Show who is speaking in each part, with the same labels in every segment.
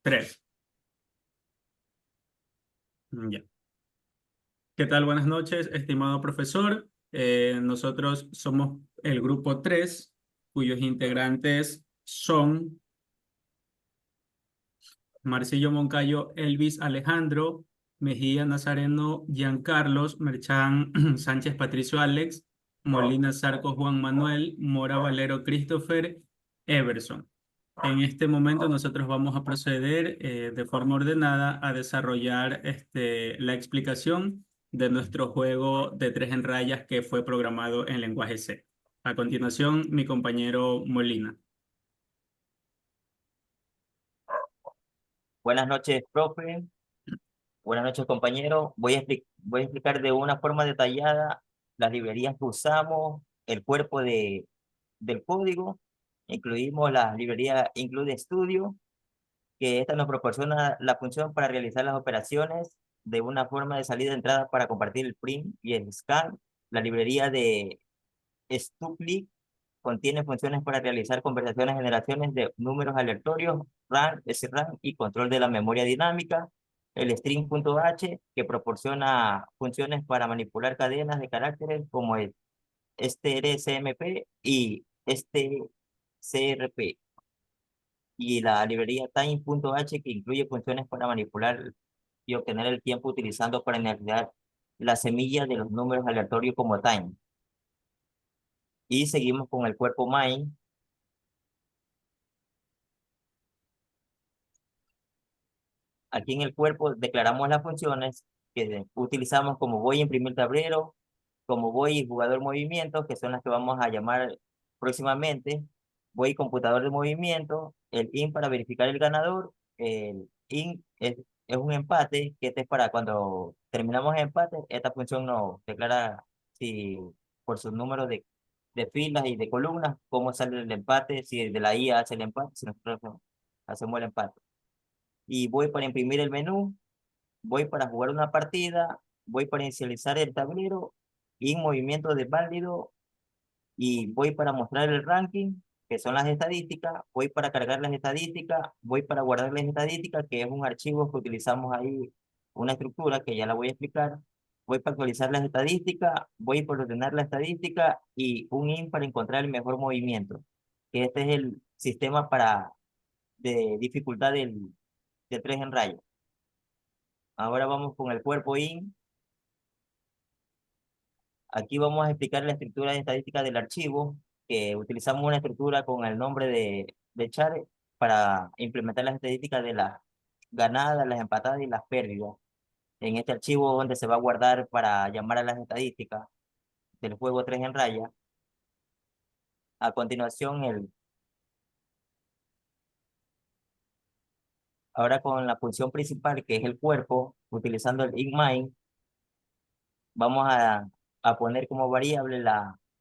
Speaker 1: Tres. Ya. ¿Qué tal? Buenas noches, estimado profesor. Nosotros somos el grupo 3, cuyos integrantes son Marcillo Moncayo, Elvis Alejandro, Mejía Nazareno, Giancarlos, Merchán Sánchez Patricio Alex, Molina Zarco Juan Manuel, Mora Valero Christopher, Everson. En este momento nosotros vamos a proceder de forma ordenada a desarrollar la explicación de nuestro juego de tres en rayas que fue programado en lenguaje C. A continuación, mi compañero Molina.
Speaker 2: Buenas noches, profe. Buenas noches, compañero. Voy a explicar de una forma detallada las librerías que usamos, el cuerpo del código. Incluimos la librería Include Studio, que esta nos proporciona la función para realizar las operaciones de una forma de salida y entrada para compartir el print y el scan. La librería de Stuxlib contiene funciones para realizar conversaciones, generaciones de números aleatorios, RAM, SRAM y control de la memoria dinámica. El string.h, que proporciona funciones para manipular cadenas de caracteres como el strcmp y strcrp. Y la librería time.h, que incluye funciones para manipular y obtener el tiempo utilizando para analizar la semilla de los números aleatorios como time. Y seguimos con el cuerpo main. Aquí en el cuerpo declaramos las funciones que utilizamos como voy a imprimir tablero, como voy y jugador movimiento, que son las que vamos a llamar próximamente, voy computador de movimiento, el in para verificar el ganador, el in es un empate, que este es para cuando terminamos en empate, esta función nos declara si por sus números de filas y de columnas, cómo sale el empate, si de la IA hace el empate, si nosotros hacemos el empate. Y voy para imprimir el menú, voy para jugar una partida, voy para inicializar el tablero, y movimiento de válido, y voy para mostrar el ranking, que son las estadísticas, voy para cargar las estadísticas, voy para guardar las estadísticas, que es un archivo que utilizamos ahí, una estructura que ya la voy a explicar, voy para actualizar las estadísticas, voy para ordenar la estadística, y un in para encontrar el mejor movimiento, que este es el sistema de dificultad de tres en raya. Ahora vamos con el cuerpo in. Aquí vamos a explicar la estructura de estadística del archivo, que utilizamos una estructura con el nombre de char para implementar las estadísticas de las ganadas, las empatadas y las pérdidas. En este archivo donde se va a guardar para llamar a las estadísticas del juego 3 en raya. A continuación, ahora con la función principal, que es el cuerpo, utilizando el inMind, vamos a poner como variable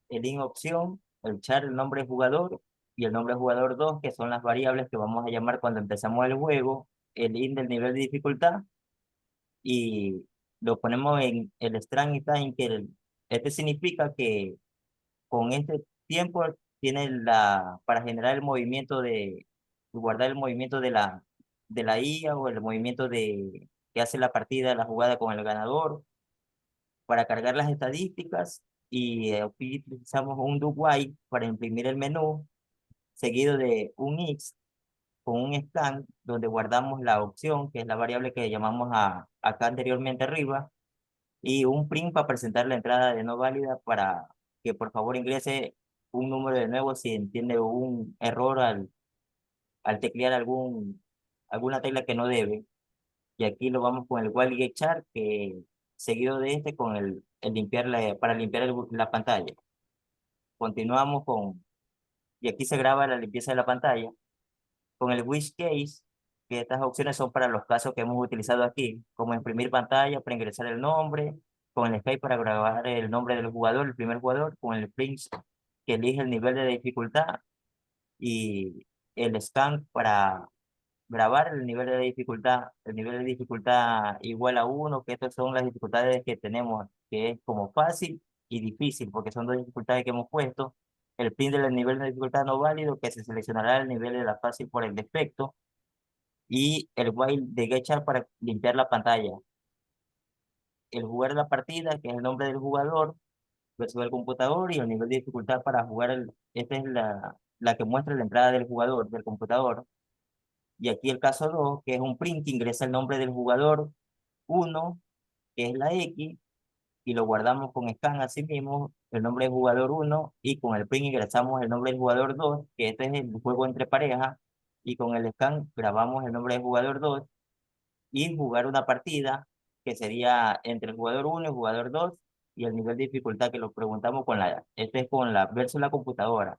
Speaker 2: el in opción, el char, el nombre jugador y el nombre jugador 2, que son las variables que vamos a llamar cuando empezamos el juego, el in del nivel de dificultad, y lo ponemos en el strand y time, este significa que con este tiempo tiene para generar el movimiento guardar el movimiento de la IA o el movimiento que hace la partida, la jugada con el ganador, para cargar las estadísticas, y aquí utilizamos un do while para imprimir el menú, seguido de un X con un scan donde guardamos la opción, que es la variable que llamamos acá anteriormente arriba, y un print para presentar la entrada de no válida para que por favor ingrese un número de nuevo si entiende un error al teclear alguna tecla que no debe. Y aquí lo vamos con el while get char, que seguido de este con el para limpiar la pantalla. Continuamos y aquí se graba la limpieza de la pantalla, con el which case, que estas opciones son para los casos que hemos utilizado aquí, como imprimir pantalla para ingresar el nombre, con el Skype para grabar el nombre del jugador, el primer jugador, con el print que elige el nivel de dificultad, y el scan para grabar el nivel de dificultad igual a uno, que estas son las dificultades que tenemos, que es como fácil y difícil, porque son dos dificultades que hemos puesto. El pin del nivel de dificultad no válido, que se seleccionará el nivel de la fácil por el defecto, y el while de getChar para limpiar la pantalla. El jugar la partida, que es el nombre del jugador, versus el computador y el nivel de dificultad para jugar. Esta es la que muestra la entrada del jugador, del computador. Y aquí el caso 2 que es un print que ingresa el nombre del jugador uno, que es la X, y lo guardamos con scan así mismo, el nombre del jugador uno y con el print ingresamos el nombre del jugador 2 que este es el juego entre parejas, y con el scan grabamos el nombre del jugador 2 y jugar una partida que sería entre el jugador uno y el jugador 2 y el nivel de dificultad que lo preguntamos este es con la versus la computadora.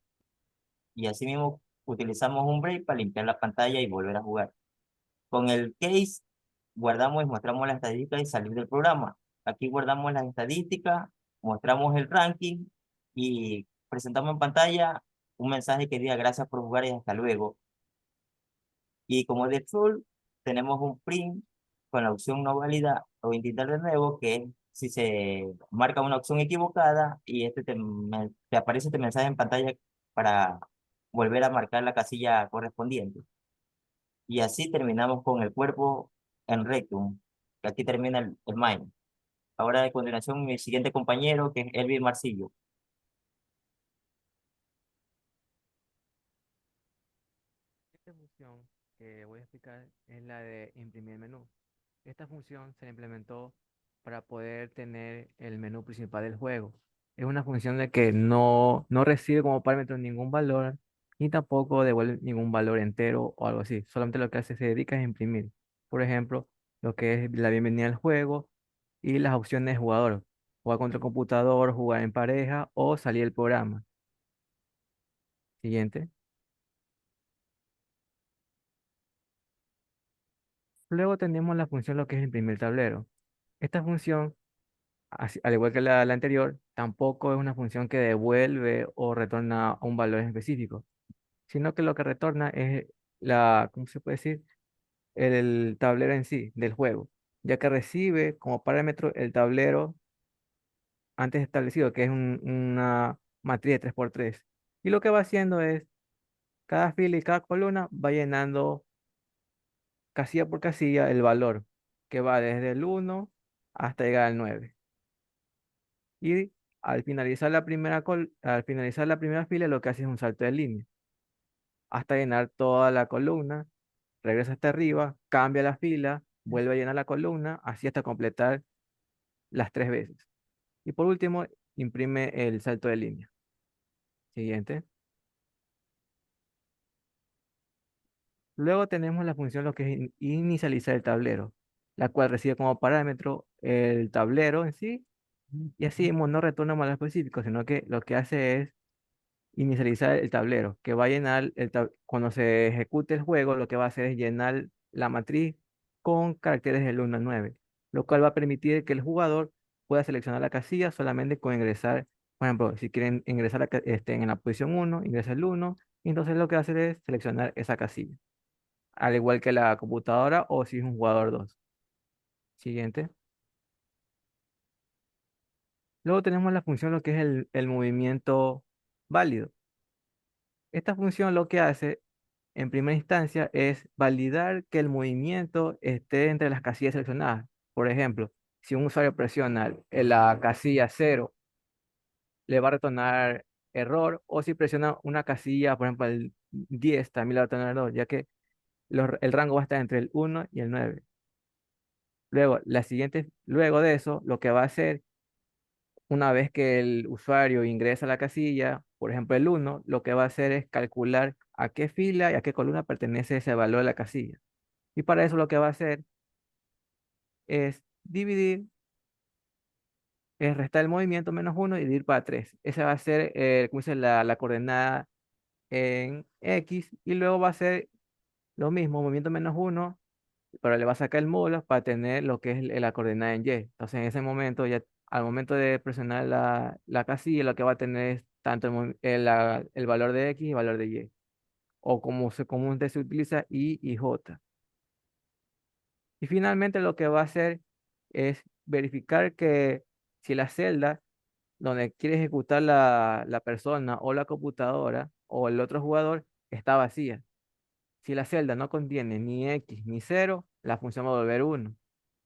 Speaker 2: Y así mismo utilizamos un break para limpiar la pantalla y volver a jugar. Con el case guardamos y mostramos las estadísticas y salir del programa. Aquí guardamos las estadísticas, mostramos el ranking y presentamos en pantalla un mensaje que diga gracias por jugar y hasta luego. Y como default, tenemos un print con la opción no válida o intentar de nuevo, que es si se marca una opción equivocada y te aparece este mensaje en pantalla para volver a marcar la casilla correspondiente. Y así terminamos con el cuerpo en rectum, que aquí termina el main. Ahora a continuación mi siguiente compañero, que es Elvin Marcillo.
Speaker 3: Esta función que voy a explicar es la de imprimir menú. Esta función se implementó para poder tener el menú principal del juego. Es una función de que no recibe como parámetro ningún valor ni tampoco devuelve ningún valor entero o algo así. Solamente lo que hace se dedica a imprimir. Por ejemplo, lo que es la bienvenida al juego y las opciones de jugador. Jugar contra el computador, jugar en pareja o salir del programa. Siguiente. Luego tenemos la función lo que es imprimir tablero. Esta función, al igual que la anterior, tampoco es una función que devuelve o retorna un valor específico, sino que lo que retorna es ¿cómo se puede decir? El tablero en sí del juego, ya que recibe como parámetro el tablero antes establecido, que es una matriz de 3x3. Y lo que va haciendo es, cada fila y cada columna va llenando casilla por casilla el valor, que va desde el 1 hasta llegar al 9. Y al finalizar la primera fila, lo que hace es un salto de línea hasta llenar toda la columna, regresa hasta arriba, cambia la fila, vuelve a llenar la columna, así hasta completar las 3 veces. Y por último, imprime el salto de línea. Siguiente. Luego tenemos la función lo que es inicializar el tablero, la cual recibe como parámetro el tablero en sí, y así mismo no retorna valor específico, sino que lo que hace es inicializar el tablero, que va a llenar cuando se ejecute el juego, lo que va a hacer es llenar la matriz con caracteres del 1 al 9, lo cual va a permitir que el jugador pueda seleccionar la casilla solamente con ingresar, por ejemplo, si quieren ingresar en la posición 1, ingresa el 1, y entonces lo que va a hacer es seleccionar esa casilla, al igual que la computadora o si es un jugador 2. Siguiente. Luego tenemos la función lo que es el movimiento válido. Esta función lo que hace en primera instancia es validar que el movimiento esté entre las casillas seleccionadas. Por ejemplo, si un usuario presiona en la casilla 0, le va a retornar error, o si presiona una casilla, por ejemplo, el 10, también le va a retornar error, ya que el rango va a estar entre el 1 y el 9. Luego de eso, lo que va a hacer, una vez que el usuario ingresa a la casilla, por ejemplo, el 1, lo que va a hacer es calcular a qué fila y a qué columna pertenece ese valor de la casilla. Y para eso lo que va a hacer es dividir, es restar el movimiento -1 y dividir para 3. Esa va a ser, como dice, la coordenada en X, y luego va a ser lo mismo, movimiento -1, pero le va a sacar el módulo para tener lo que es la coordenada en Y. Entonces en ese momento, ya al momento de presionar la casilla, lo que va a tener es tanto el valor de X y el valor de Y, o como comúnmente se utiliza Y y J. Y finalmente lo que va a hacer es verificar que si la celda donde quiere ejecutar la persona o la computadora o el otro jugador está vacía. Si la celda no contiene ni X ni cero, la función va a volver uno,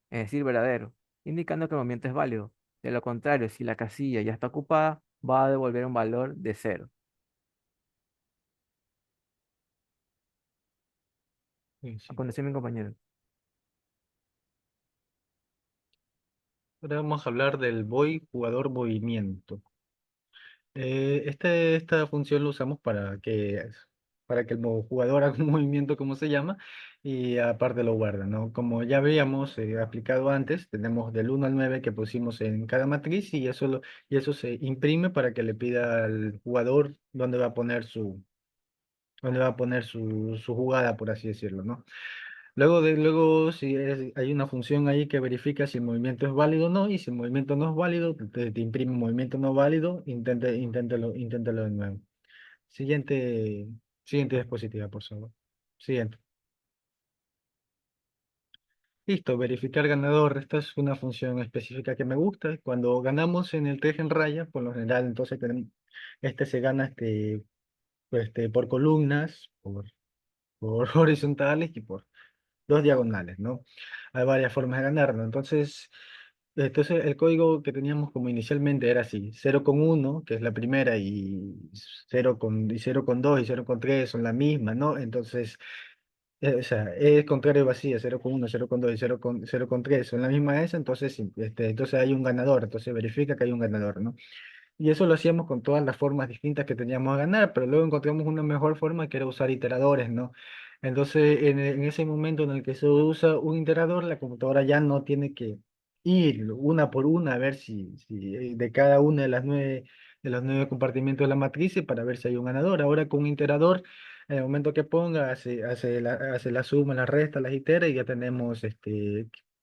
Speaker 3: es decir, verdadero, indicando que el movimiento es válido. De lo contrario, si la casilla ya está ocupada, va a devolver un valor de cero.
Speaker 4: Sí,
Speaker 3: A
Speaker 4: sí.
Speaker 3: continuación, mi compañero.
Speaker 4: Ahora vamos a hablar del void jugador movimiento. Esta función lo usamos para que el jugador haga un movimiento, como se llama, y aparte lo guarda, ¿no? Como ya habíamos aplicado antes, tenemos del 1 al 9 que pusimos en cada matriz y eso se imprime para que le pida al jugador dónde va a poner su jugada, por así decirlo, ¿no? Luego, si hay una función ahí que verifica si el movimiento es válido o no, y si el movimiento no es válido, te imprime un movimiento no válido, inténtalo de nuevo. Siguiente, siguiente diapositiva, por favor. Siguiente. Listo, verificar ganador. Esta es una función específica que me gusta. Cuando ganamos en el teje en raya, por lo general, entonces se gana por columnas, por horizontales y por dos diagonales, ¿no? Hay varias formas de ganarlo. Entonces el código que teníamos como inicialmente era así: 0,1, que es la primera, y 0,2 y 0,3 son la misma, ¿no? Entonces, o sea, es contrario vacía: 0,1, 0,2 y 0,3 son la misma esa, entonces, sí, entonces hay un ganador, entonces verifica que hay un ganador, ¿no? Y eso lo hacíamos con todas las formas distintas que teníamos a ganar, pero luego encontramos una mejor forma que era usar iteradores, ¿no? Entonces, en ese momento en el que se usa un iterador, la computadora ya no tiene que ir una por una a ver si de cada una de los 9 compartimentos de la matriz para ver si hay un ganador. Ahora con un iterador, en el momento que ponga, hace la suma, la resta, las itera y ya tenemos,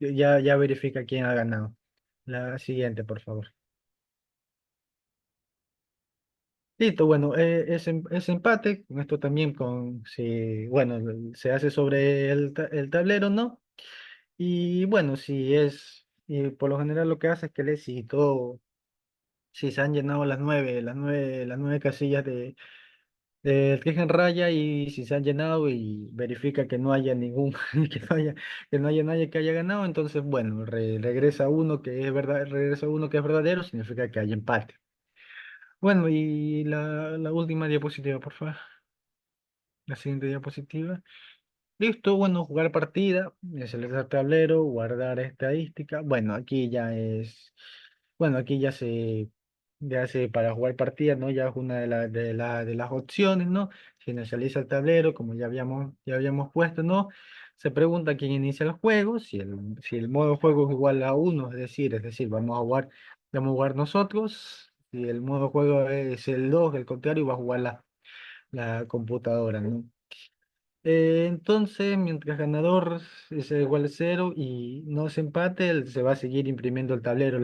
Speaker 4: ya verifica quién ha ganado. La siguiente, por favor. Listo, bueno, es empate, con esto también bueno, se hace sobre el tablero, ¿no? Y bueno, y por lo general lo que hace es que lee si se han llenado las nueve casillas del que en raya y si se han llenado y verifica que no haya que no haya nadie que haya ganado, entonces bueno, regresa uno que es verdadero, significa que hay empate. Bueno, y la última diapositiva, por favor. La siguiente diapositiva. Listo, bueno, jugar partida, seleccionar tablero, guardar estadística. Bueno, aquí ya se para jugar partida, ¿no? Ya es una de las opciones, ¿no? Se inicializa el tablero, como ya habíamos puesto, ¿no? Se pregunta quién inicia el juego, si el modo juego es igual a uno, es decir, vamos a jugar nosotros. Si el modo juego es el 2, el contrario, va a jugar la computadora, ¿no? Entonces, mientras ganador es igual a cero y no se empate, se va a seguir imprimiendo el tablero,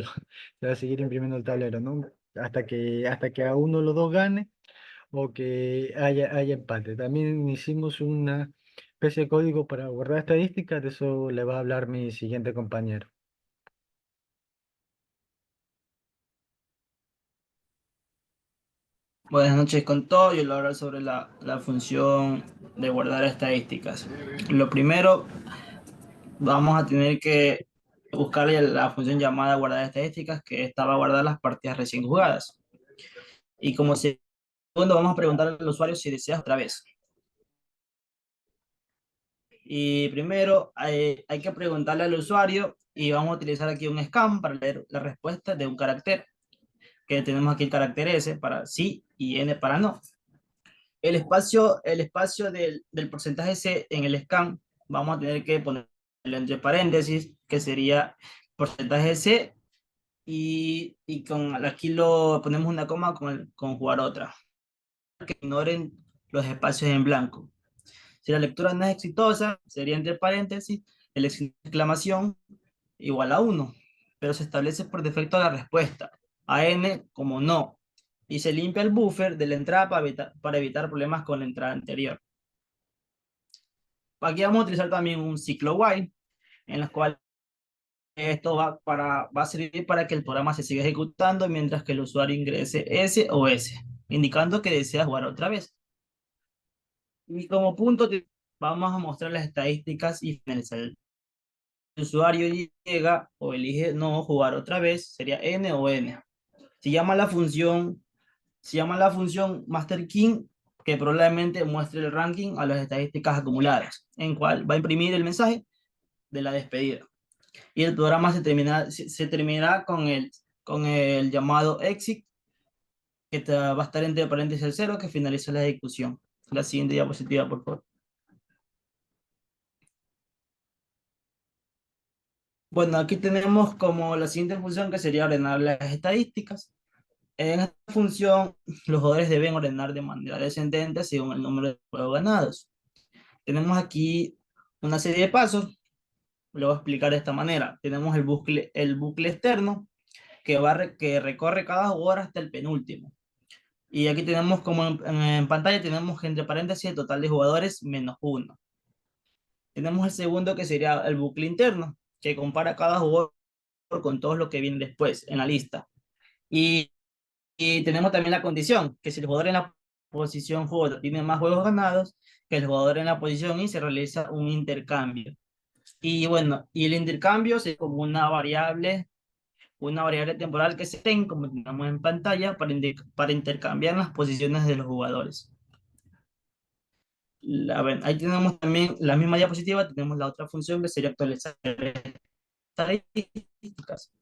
Speaker 4: se va a seguir imprimiendo el tablero, ¿no? Hasta que a uno de los dos gane o que haya empate. También hicimos una especie de código para guardar estadísticas, de eso le va a hablar mi siguiente compañero.
Speaker 5: Buenas noches con todo. Yo les voy a hablar sobre la función de guardar estadísticas. Lo primero, vamos a tener que buscarle la función llamada guardar estadísticas, que esta va a guardar las partidas recién jugadas. Y como segundo, vamos a preguntar al usuario si desea otra vez. Y primero hay que preguntarle al usuario y vamos a utilizar aquí un scan para leer la respuesta de un carácter, que tenemos aquí el carácter S para sí y N para no. El espacio del porcentaje C en el scan, vamos a tener que ponerlo entre paréntesis, que sería porcentaje C, y aquí lo ponemos una coma con jugar otra. Que ignoren los espacios en blanco. Si la lectura no es exitosa, sería entre paréntesis, el signo de exclamación igual a 1, pero se establece por defecto la respuesta, a n como no, y se limpia el buffer de la entrada para evitar problemas con la entrada anterior. Aquí vamos a utilizar también un ciclo while, en el cual esto va a servir para que el programa se siga ejecutando mientras que el usuario ingrese S o S, indicando que desea jugar otra vez. Y como punto vamos a mostrar las estadísticas y finalizar. El usuario llega o elige no jugar otra vez, sería N o N. Se llama la función Master King, que probablemente muestre el ranking a las estadísticas acumuladas, en cual va a imprimir el mensaje de la despedida. Y el programa se terminará con el llamado exit, que va a estar entre paréntesis el 0, que finaliza la ejecución. La siguiente diapositiva, por favor. Bueno, aquí tenemos como la siguiente función, que sería ordenar las estadísticas. En esta función, los jugadores deben ordenar de manera descendente según el número de juegos ganados. Tenemos aquí una serie de pasos. Lo voy a explicar de esta manera. Tenemos el bucle externo, que recorre cada jugador hasta el penúltimo. Y aquí tenemos como en pantalla, tenemos entre paréntesis el total de jugadores menos 1. Tenemos el segundo, que sería el bucle interno, que compara cada jugador con todo lo que viene después en la lista. Y tenemos también la condición, que si el jugador en la posición J tiene más juegos ganados que el jugador en la posición I, se realiza un intercambio. Y bueno, y el intercambio es como una variable temporal que se ten, como tenemos en pantalla, para intercambiar las posiciones de los jugadores. Ahí tenemos también la misma diapositiva, tenemos la otra función, que sería actualizar estadísticas.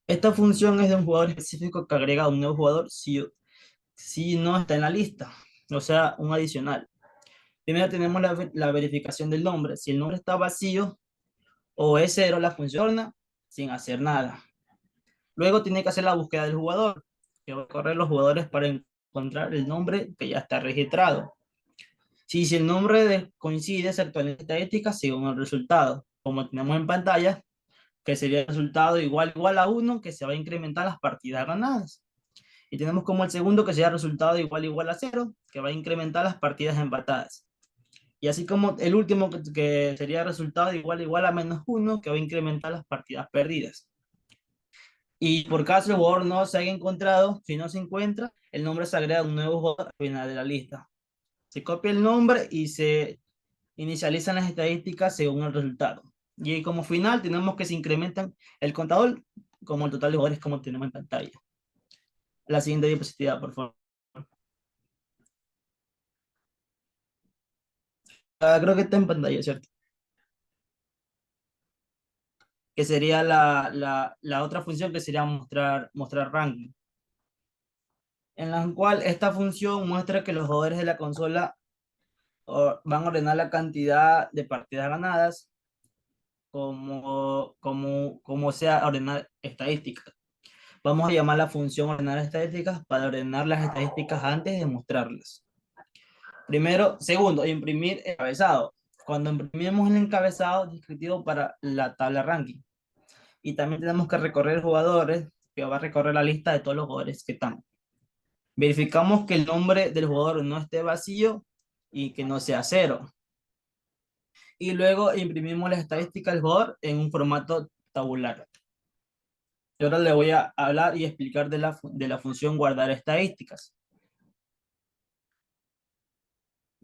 Speaker 5: Esta función es de un jugador específico que agrega a un nuevo jugador si no está en la lista, o sea, un adicional. Primero tenemos la verificación del nombre. Si el nombre está vacío o es 0, la funciona sin hacer nada. Luego tiene que hacer la búsqueda del jugador, que va a correr los jugadores para encontrar el nombre que ya está registrado. Si el nombre coincide, se actualiza la estadística según el resultado, como tenemos en pantalla, que sería el resultado igual a 1, que se va a incrementar las partidas ganadas. Y tenemos como el segundo, que sería el resultado igual a 0, que va a incrementar las partidas empatadas. Y así como el último, que sería el resultado igual a menos 1, que va a incrementar las partidas perdidas. Y por caso el jugador no se haya encontrado, si no se encuentra, el nombre se agrega a un nuevo jugador al final de la lista. Se copia el nombre y se inicializan las estadísticas según el resultado. Y como final tenemos que se incrementan el contador como el total de jugadores, como tenemos en pantalla. La siguiente diapositiva, por favor. Creo que está en pantalla, ¿cierto? Que sería la otra función, que sería mostrar ranking. En la cual esta función muestra que los jugadores de la consola van a ordenar la cantidad de partidas ganadas como sea ordenar estadísticas. Vamos a llamar la función ordenar estadísticas para ordenar las estadísticas antes de mostrarlas. Segundo, imprimir encabezado. Cuando imprimimos el encabezado descriptivo para la tabla ranking. Y también tenemos que recorrer jugadores, que va a recorrer la lista de todos los jugadores que están. Verificamos que el nombre del jugador no esté vacío y que no sea 0. Y luego imprimimos las estadísticas del jugador en un formato tabular. Y ahora le voy a hablar y explicar de la función guardar estadísticas.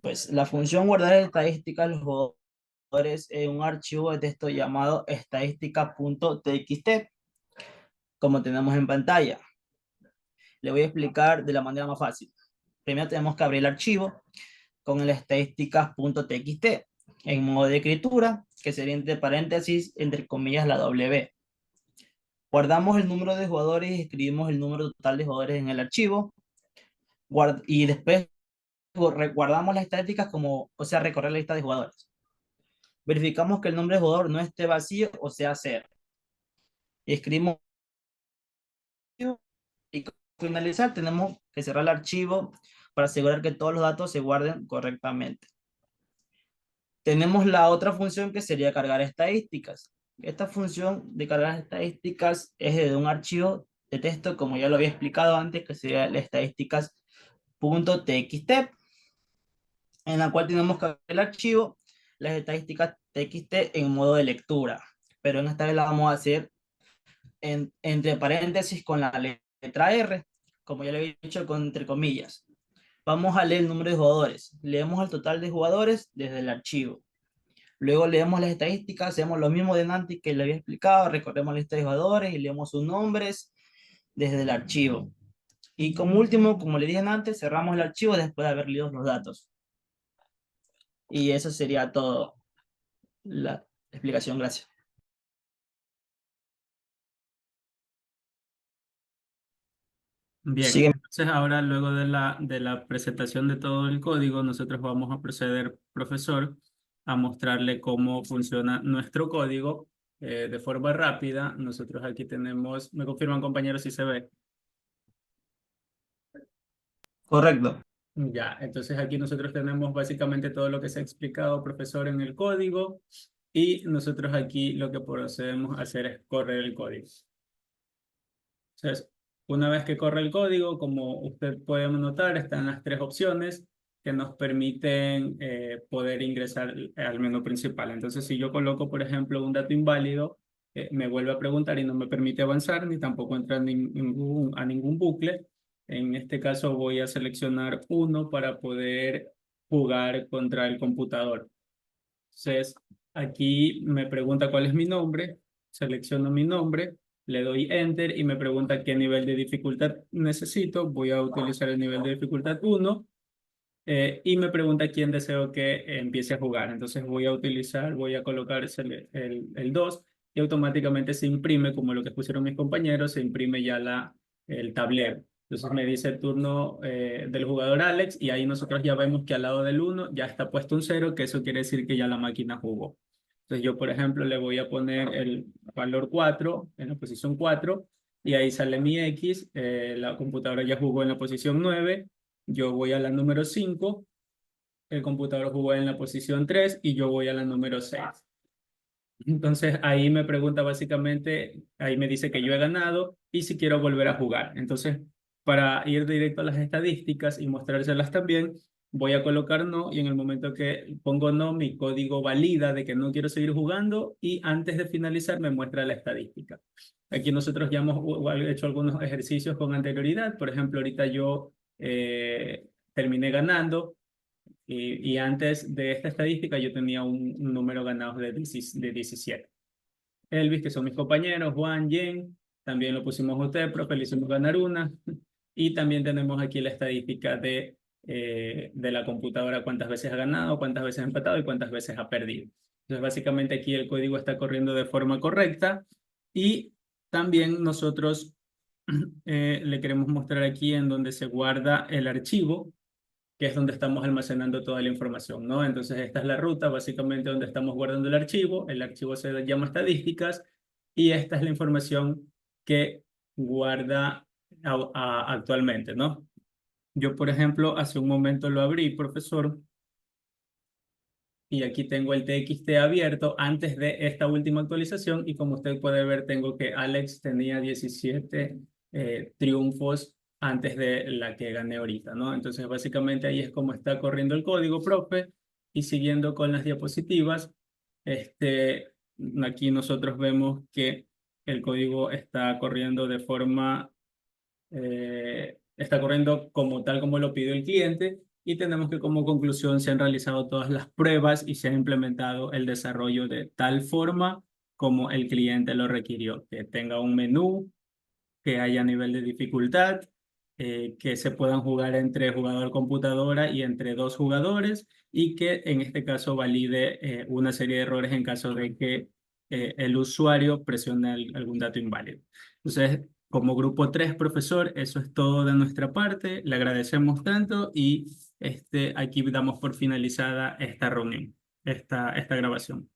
Speaker 5: Pues la función guardar estadísticas de los jugadores es un archivo de texto llamado estadística.txt, como tenemos en pantalla. Le voy a explicar de la manera más fácil. Primero tenemos que abrir el archivo con el estadísticas.txt en modo de escritura, que sería entre paréntesis, entre comillas, la W. Guardamos el número de jugadores y escribimos el número total de jugadores en el archivo. Y después guardamos las estadísticas recorrer la lista de jugadores. Verificamos que el nombre de jugador no esté vacío, o sea, 0. Y escribimos. Y para finalizar, tenemos que cerrar el archivo para asegurar que todos los datos se guarden correctamente. Tenemos la otra función, que sería cargar estadísticas. Esta función de cargar estadísticas es de un archivo de texto, como ya lo había explicado antes, que sería el estadísticas.txt, en la cual tenemos que cargar el archivo, las estadísticas txt en modo de lectura. Pero en esta vez la vamos a hacer entre paréntesis con la letra R, como ya le había dicho, entre comillas. vamos a leer el número de jugadores. Leemos el total de jugadores desde el archivo. Luego leemos las estadísticas, hacemos lo mismo de antes que le había explicado, recorremos la lista de jugadores y leemos sus nombres desde el archivo. Y como último, como le dije antes, cerramos el archivo después de haber leído los datos. Y eso sería todo la explicación. Gracias.
Speaker 1: Bien,
Speaker 5: Sigue.
Speaker 1: entonces ahora luego de la presentación de todo el código, nosotros vamos a proceder, profesor, a mostrarle cómo funciona nuestro código de forma rápida. Nosotros aquí tenemos, me confirman compañeros si se ve.
Speaker 5: Correcto.
Speaker 1: Ya, entonces aquí nosotros tenemos básicamente todo lo que se ha explicado, profesor, en el código, y nosotros aquí lo que procedemos a hacer es correr el código. Entonces, una vez que corre el código, como usted puede notar, están las tres opciones que nos permiten poder ingresar al menú principal. Entonces, si yo coloco, por ejemplo, un dato inválido, me vuelve a preguntar y no me permite avanzar, ni tampoco entrar a ningún bucle. En este caso voy a seleccionar uno para poder jugar contra el computador. Entonces, aquí me pregunta cuál es mi nombre, selecciono mi nombre, le doy Enter y me pregunta qué nivel de dificultad necesito. Voy a utilizar el nivel de dificultad 1 y me pregunta quién deseo que empiece a jugar. Entonces voy a colocar el 2 y automáticamente se imprime, como lo que pusieron mis compañeros, se imprime ya el tablero. Entonces me dice el turno del jugador Alex y ahí nosotros ya vemos que al lado del 1 ya está puesto un 0, que eso quiere decir que ya la máquina jugó. Entonces yo, por ejemplo, le voy a poner el valor 4 en la posición 4 y ahí sale mi X. La computadora ya jugó en la posición 9. Yo voy a la número 5, el computador jugó en la posición 3 y yo voy a la número 6. Entonces ahí me pregunta básicamente, ahí me dice que yo he ganado y si quiero volver a jugar. Entonces, para ir directo a las estadísticas y mostrárselas también, voy a colocar no y en el momento que pongo no, mi código valida de que no quiero seguir jugando y antes de finalizar me muestra la estadística. Aquí nosotros ya hemos hecho algunos ejercicios con anterioridad. Por ejemplo, ahorita yo terminé ganando y antes de esta estadística yo tenía un número ganado de 17. Elvis, que son mis compañeros, Juan, Jen, también lo pusimos a usted, profe, le hicimos ganar una. Y también tenemos aquí la estadística de la computadora, cuántas veces ha ganado, cuántas veces ha empatado y cuántas veces ha perdido. Entonces, básicamente aquí el código está corriendo de forma correcta y también nosotros le queremos mostrar aquí en donde se guarda el archivo, que es donde estamos almacenando toda la información, ¿no? Entonces, esta es la ruta, básicamente, donde estamos guardando el archivo se llama estadísticas, y esta es la información que guarda actualmente, ¿no? Yo, por ejemplo, hace un momento lo abrí, profesor, y aquí tengo el TXT abierto antes de esta última actualización, y como usted puede ver, tengo que Alex tenía 17 triunfos antes de la que gané ahorita, ¿no? Entonces, básicamente ahí es como está corriendo el código, profe, y siguiendo con las diapositivas, aquí nosotros vemos que el código está corriendo de forma, está corriendo como tal como lo pidió el cliente, y tenemos que como conclusión se han realizado todas las pruebas y se ha implementado el desarrollo de tal forma como el cliente lo requirió, que tenga un menú, que haya nivel de dificultad, que se puedan jugar entre jugador-computadora y entre dos jugadores, y que en este caso valide una serie de errores en caso de que el usuario presione algún dato inválido. Entonces, como grupo 3, profesor, eso es todo de nuestra parte. Le agradecemos tanto y aquí damos por finalizada esta reunión, esta grabación.